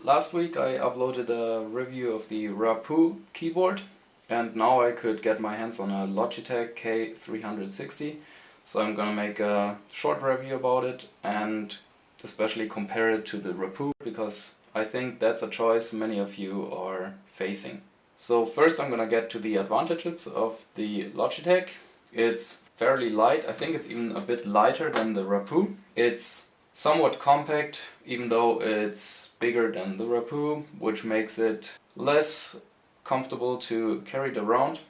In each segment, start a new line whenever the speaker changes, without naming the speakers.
last week I uploaded a review of the Rapoo keyboard, and now I could get my hands on a Logitech K360, so I'm gonna make a short review about it and especially compare it to the Rapoo, because I think that's a choice many of you are facing. So first I'm gonna get to the advantages of the Logitech. It's fairly light. I think it's even a bit lighter than the Rapoo. It's somewhat compact, even though it's bigger than the Rapoo, which makes it less comfortable to carry it around,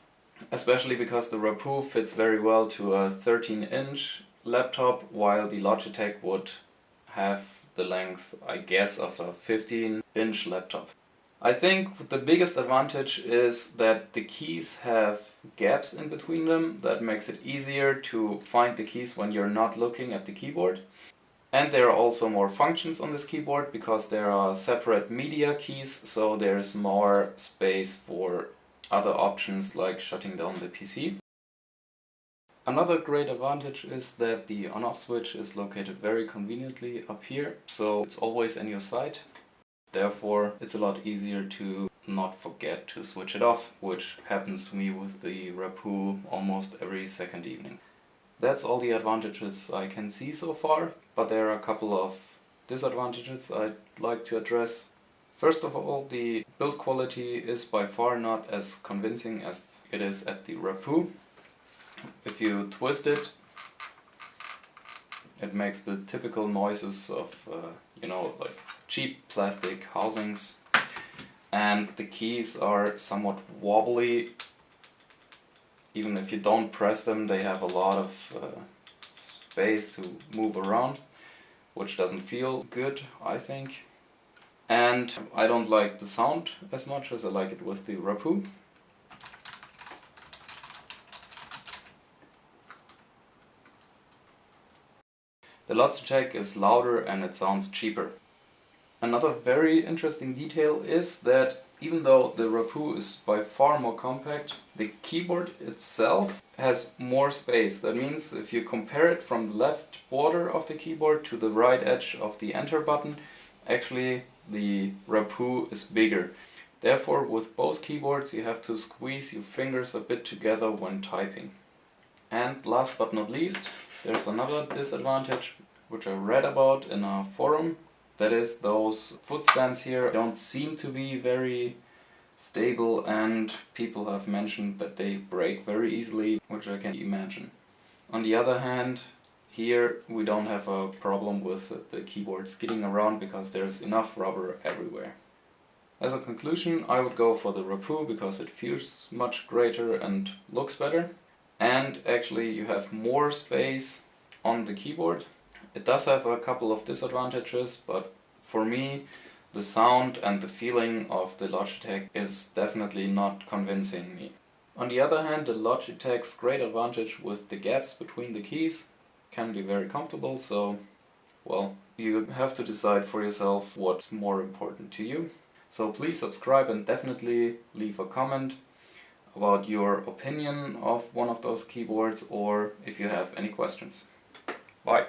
especially because the Rapoo fits very well to a 13-inch laptop, while the Logitech would have the length, I guess, of a 15-inch laptop. I think the biggest advantage is that the keys have gaps in between them. That makes it easier to find the keys when you're not looking at the keyboard. And there are also more functions on this keyboard because there are separate media keys, so there's more space for other options like shutting down the PC. Another great advantage is that the on-off switch is located very conveniently up here, so it's always in your sight. Therefore, it's a lot easier to not forget to switch it off, which happens to me with the Rapoo almost every second evening. That's all the advantages I can see so far, but there are a couple of disadvantages I'd like to address. First of all, the build quality is by far not as convincing as it is at the Rapoo. If you twist it, it makes the typical noises of, like cheap plastic housings, and the keys are somewhat wobbly. Even if you don't press them, they have a lot of space to move around, which doesn't feel good, I think. And I don't like the sound as much as I like it with the Rapoo. The Logitech is louder and it sounds cheaper. Another very interesting detail is that even though the Rapoo is by far more compact, the keyboard itself has more space. That means if you compare it from the left border of the keyboard to the right edge of the enter button, actually the Rapoo is bigger. Therefore, with both keyboards you have to squeeze your fingers a bit together when typing. And last but not least, there's another disadvantage which I read about in a forum. That is, those footstands here don't seem to be very stable, and people have mentioned that they break very easily, which I can imagine. On the other hand, here we don't have a problem with the keyboard skidding around because there's enough rubber everywhere. As a conclusion, I would go for the Rapoo because it feels much greater and looks better. And actually you have more space on the keyboard. It does have a couple of disadvantages, but for me the sound and the feeling of the Logitech is definitely not convincing me. On the other hand, the Logitech's great advantage with the gaps between the keys can be very comfortable, so well, you have to decide for yourself what's more important to you. So please subscribe and definitely leave a comment about your opinion of one of those keyboards, or if you have any questions. Bye!